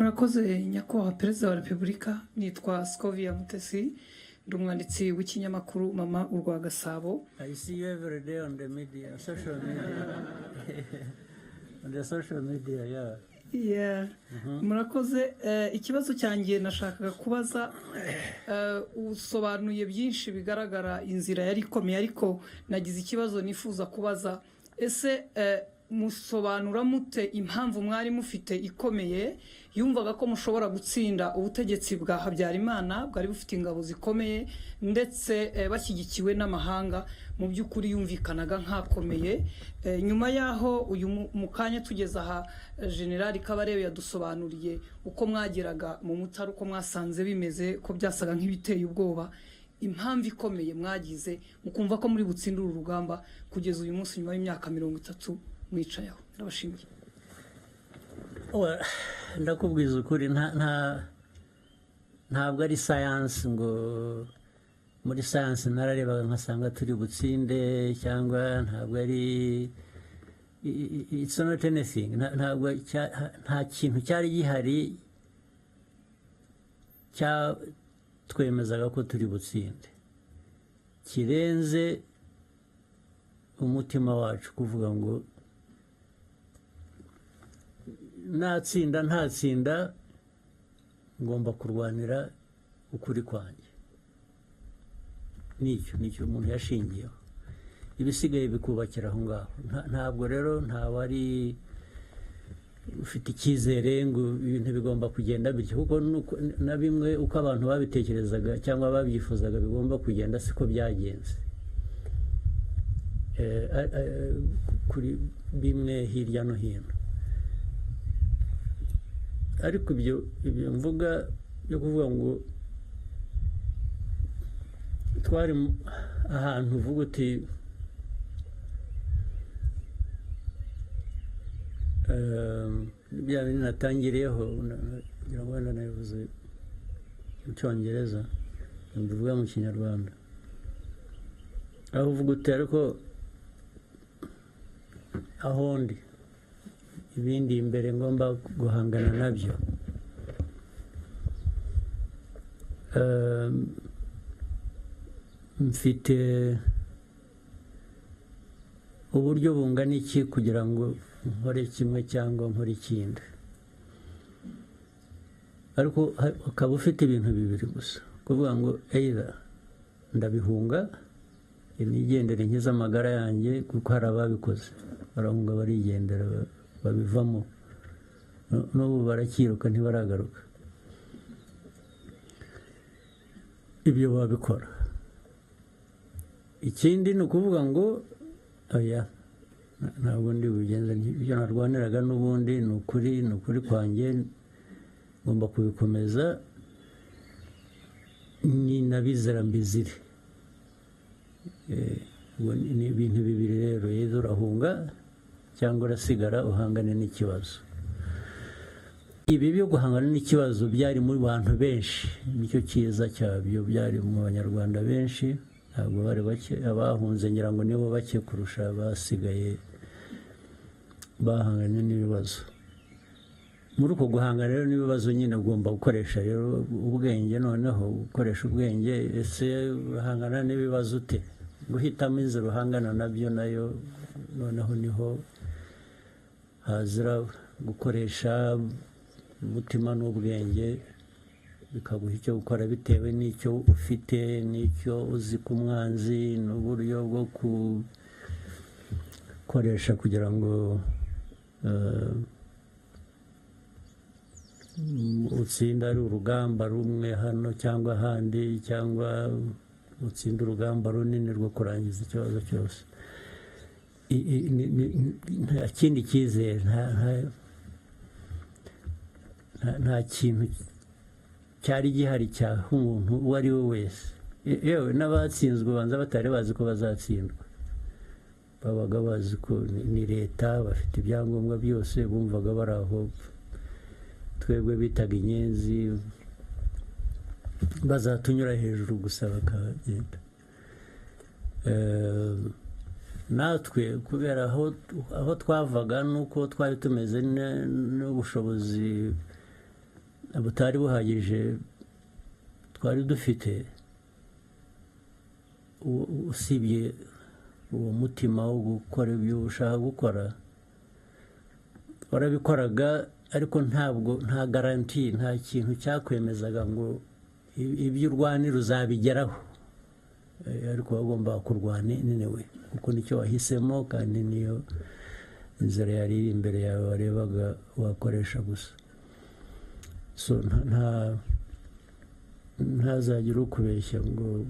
Murakoze nyakubahwa Perezida wa Repubulika, nitwa Scovia Mutesi, ndi umwanditsi w'ikinyamakuru Mama urwa Gasabo. I see you every day on the media, social media. On the social media, yeah. Yeah. Murakoze, ikibazo cyanjye nashakaga kubaza, usobanuye byinshi bigaragara inzira yari ikomeye, ariko nagize ikibazo nifuza kubaza, ese musobanura mute impamvu mwari mufite ikomeye yumvaga ko mushobora gutsinda ubutegetsi bwa Habyarimana bwari bufite ingabo zikomeye ndetse bashyigikiwe n'amahanga, mu by'ukuri yumvikanaga nkakomeye. Nyuma yaho uyu mukanya tugeze aha, General Kabarebe yadusobanuriye uko mwageraga mu Mutara, uko mwasanze bimeze ko byasaga nk'ibiteye ubwoba. Impamvu ikomeye mwagize mukumva ko muri butsindura urugamba kugeza uyu munsi nyuma y'imyaka 30 mwicayeho. Ndabashimiye. Ndakubwiza ukuri, ntabwo ari science ngo muri science nararebaga nkasanga turi butsinde, cyangwa ntabwo ari, it's not anything. Ntabwo nta kintu cyari gihari twemezaga ko turi butsinde kirenze umutima wacu kuvuga ngo natsinda ntatsinda ngomba kurwanira ukuri kwanjye. Nicyo umuntu yashingiyeho, ibisigaye bikubakira aho ngaho. Ntabwo rero ntawari ufite icyizere ngo ibintu bigomba kugenda bityo, kuko na bimwe uko abantu babitekerezaga cyangwa babyifuzaga bigomba kugenda siko byagenze. Kuri bimwe hirya no hino, ariko ibyo mvuga byo kuvuga ngo twari ahantu uvuga uti bya bintu natangiriyeho, ngira ngo wenda nabivuze mu Cyongereza mbivuga mu Kinyarwanda, aho uvuga uti ariko aho ndi ibindi imbere ngomba guhangana nabyo. Mfite uburyo bungana iki kugira ngo nkore kimwe cyangwa nkore ikindi, ariko ukaba ufite ibintu bibiri gusa, kuvuga ngo either ndabihunga nigendere nkiza amagara yanjye, kuko hari ababikoze barahunga barigendera babivamo, n'ubu barakiruka ntibaragaruka. Ibyo babikora. Ikindi ni ukuvuga ngo oya, ntabwo ndi bugenze ibyo narwaniraga, n'ubundi ni ukuri kwanjye, ngomba kubikomeza, ni nabizera mbizire. Ni ibintu bibiri rero, yezo urahunga cyangwa urasigara uhangane n'ikibazo. Ibi byo guhangana n'ikibazo byari muri bantu benshi, nicyo cyiza cyabyo, byari mu Banyarwanda benshi, ntabwo bari bake. Abahunze ngira ngo nibo bake kurusha abasigaye bahanganye n'ibibazo. Muri uko guhangana rero n'ibibazo nyine ugomba gukoresha rero ubwenge, noneho gukoresha ubwenge. Ese uhangana n'ibibazo ute? Guhitamo inzira uhangana nabyo nayo noneho niho hazira gukoresha umutima n'ubwenge, bikaguha icyo gukora bitewe n'icyo ufite, n'icyo uzi ku mwanzi, n'uburyo bwo gukoresha kugira ngo utsinda ari urugamba rumwe hano cyangwa ahandi, cyangwa utsinda urugamba runini rwo kurangiza ikibazo cyose. Nta kindi cyizere, nta kintu cyari gihari cyaha umuntu uwo ari we wese. Yewe n'abatsinzwe banza batari bazi ko bazatsindwa, babaga bazi ko ni leta, bafite ibyangombwa byose, bumvaga bari aho. Twebwe bitaga inyenzi, bazatunyura hejuru gusa bakagenda. Natwe kubera aho twavaga nuko twari tumeze n'ubushobozi butari buhagije twari dufite, usibye uwo mutima wo gukora ibyo ushaka gukora, warabikoraga ariko nta garanti, nta kintu cyakwemezaga ngo ibyo urwanira uzabigeraho, ariko wagomba kurwana anyway kuko nicyo wahisemo kandi niyo inzira yari iri imbere yawe warebaga wakoresha gusa. So ntazagira ukubeshya ngo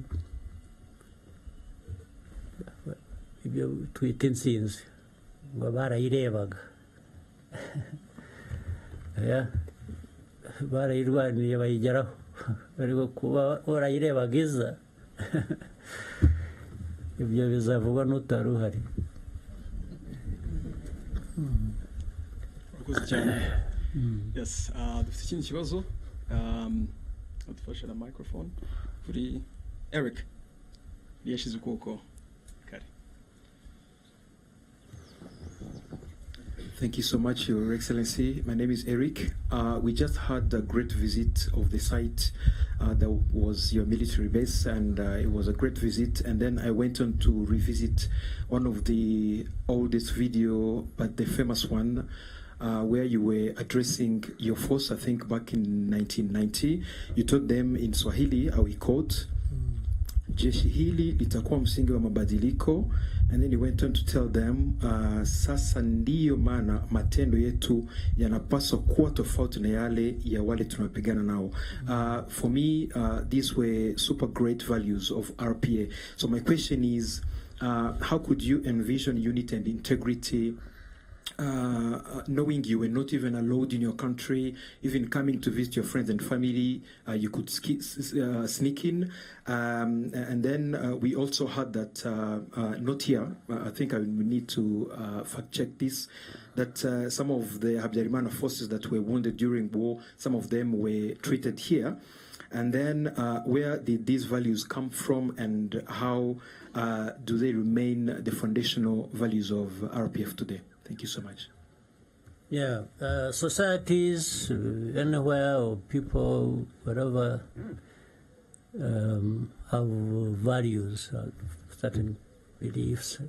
ibyo twita intsinzi ngo barayirebaga. Barayirwaniye bayigeraho, ariko kuba warayirebaga iza ibyo bizavugwa n'utari uhari. Urakoze cyane. Yes, dufite ikindi kibazo, adufashe na microphone kuri Eric yashize ukuboko kare. Thank you so much, Your Excellency. My name is Eric. We just had a great visit of the site that was your military base, and it was a great visit. And then I went on to revisit one of the oldest video, but the famous one, where you were addressing your force, I think back in 1990. You told them in Swahili, how he quote, jeshi hili litakuwa msingi wa mabadiliko. And then he went on to tell them, sasa ndiyo maana matendo yetu yanapaswa kuwa tofauti na yale ya wale tunapigana nao. For me, these were super great values of RPA. So my question is, how could you envision unity and integrity knowing you were not even allowed in your country, even coming to visit your friends and family, you could sneak in. And then we also had that, not here, I think I will need to fact check this, that some of the Habyarimana forces that were wounded during war, some of them were treated here. And then where did these values come from, and how do they remain the foundational values of RPF today? Thank you so much. Yeah, societies anywhere or people, whatever, have values, certain beliefs,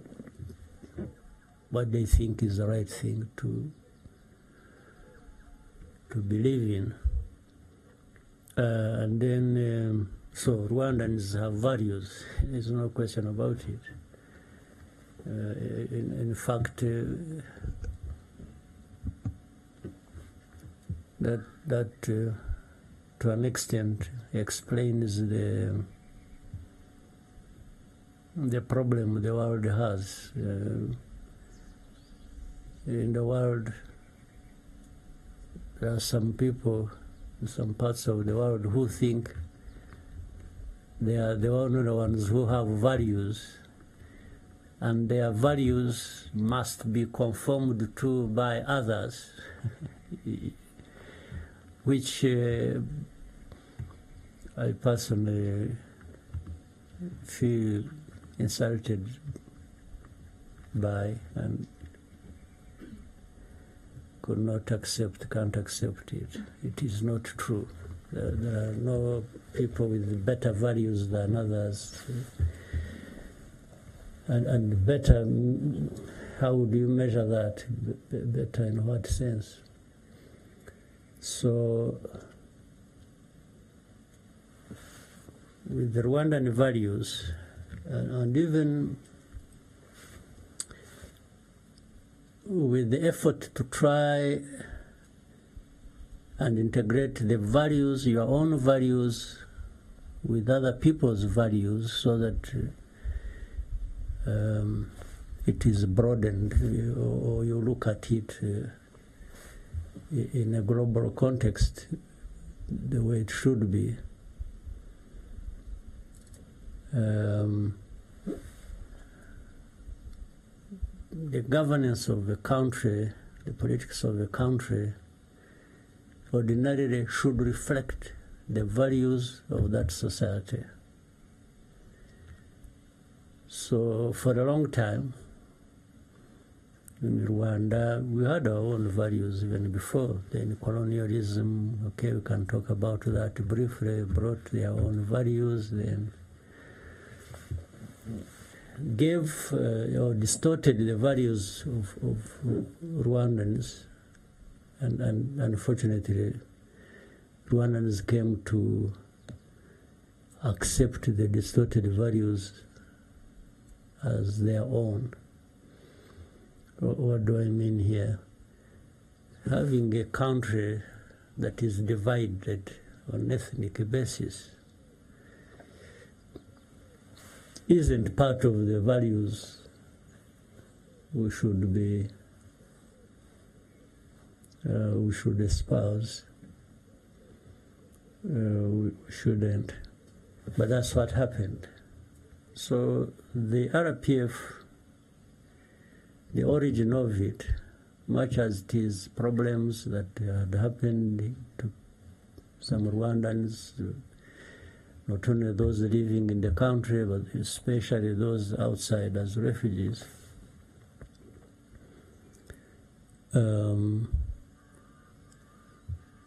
what they think is the right thing to believe in. And then, so Rwandans have values, there's no question about it. In fact, that to an extent explains the problem the world has. In the world, there are some people in some parts of the world who think they are the only ones who have values, and their values must be conformed to by others, which I personally feel insulted by and could not accept, can't accept it. It is not true. There are no people with better values than others. And better, how do you measure that? Better in what sense? So, with the Rwandan values, and even with the effort to try and integrate the values, your own values, with other people's values, so that it is broadened, or you look at it in a global context the way it should be. The governance of the country, the politics of the country, ordinarily should reflect the values of that society. So for a long time, in Rwanda, we had our own values even before. Then colonialism, okay, we can talk about that briefly, brought their own values, then gave or distorted the values of Rwandans, and unfortunately, Rwandans came to accept the distorted values as their own. What do I mean here? Having a country that is divided on ethnic basis isn't part of the values we should espouse. We shouldn't. But that's what happened. So the RPF, the origin of it, much as it is problems that had happened to some Rwandans, not only those living in the country, but especially those outside as refugees.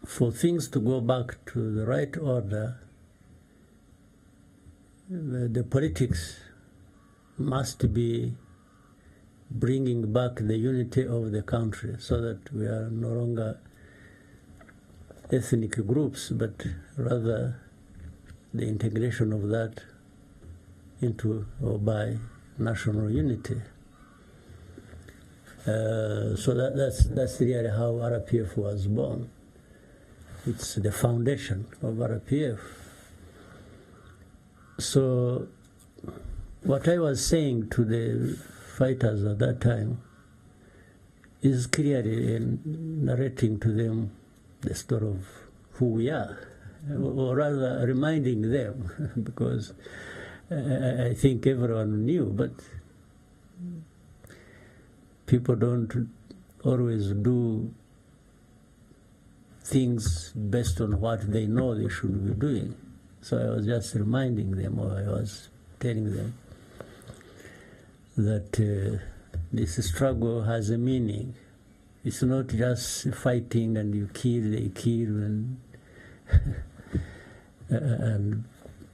For things to go back to the right order, the politics must be bringing back the unity of the country so that we are no longer ethnic groups, but rather the integration of that into or by national unity. So that's really how RPF was born. It's the foundation of RPF. So what I was saying to the fighters at that time is clearly narrating to them the story of who we are, or rather reminding them, because I think everyone knew, but people don't always do things based on what they know they should be doing. So I was just reminding them, or I was telling them that this struggle has a meaning. It's not just fighting and you kill, they kill, and and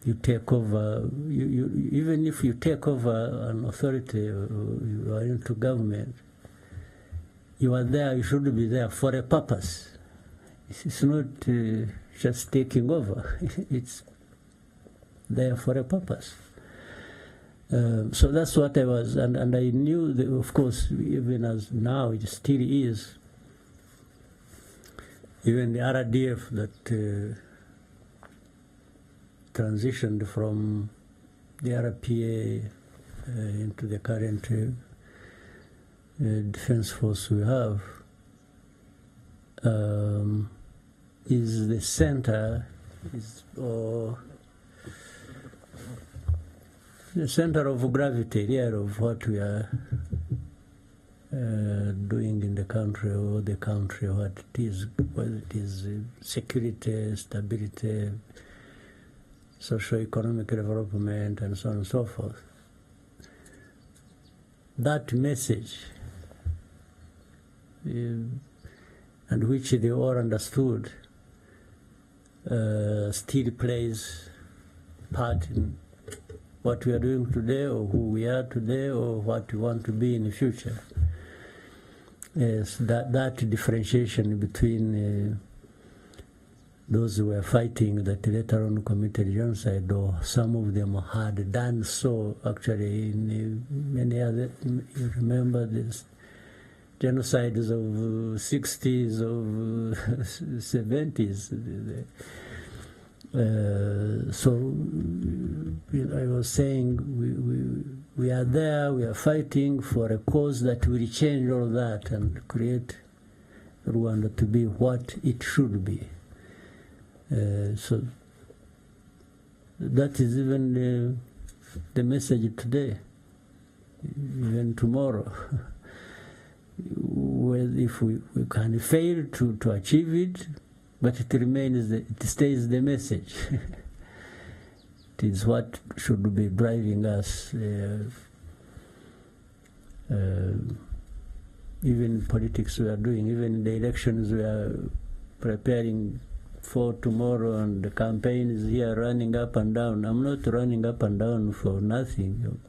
you take over. Even if you take over an authority or you are into government, you are there, you should be there for a purpose. It's not just taking over. It's there for a purpose. So that's what I was, and I knew that, of course, even as now it still is, even the RDF that transitioned from the RPA into the current defense force we have, is the center, the center of gravity here of what we are doing in the country, or the country, what it is, whether it is security, stability, socio-economic development, and so on and so forth. That message, and which they all understood, still plays part in what we are doing today, or who we are today, or what we want to be in the future. Yes, that differentiation between those who were fighting that later on committed genocide, or some of them had done so actually in many other, you remember this genocides of 60s, of 70s. So I was saying we are there, we are fighting for a cause that will change all that and create Rwanda to be what it should be. So that is even the message today, even tomorrow. Well, if we can fail to achieve it, but it remains, it stays the message. It is what should be driving us even politics we are doing, even the elections we are preparing for tomorrow, and the campaign is here running up and down. I'm not running up and down for nothing.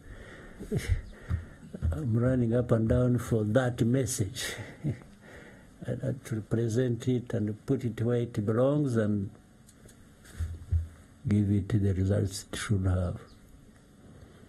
I'm running up and down for that message. To present it and put it where it belongs and give it the results it should have.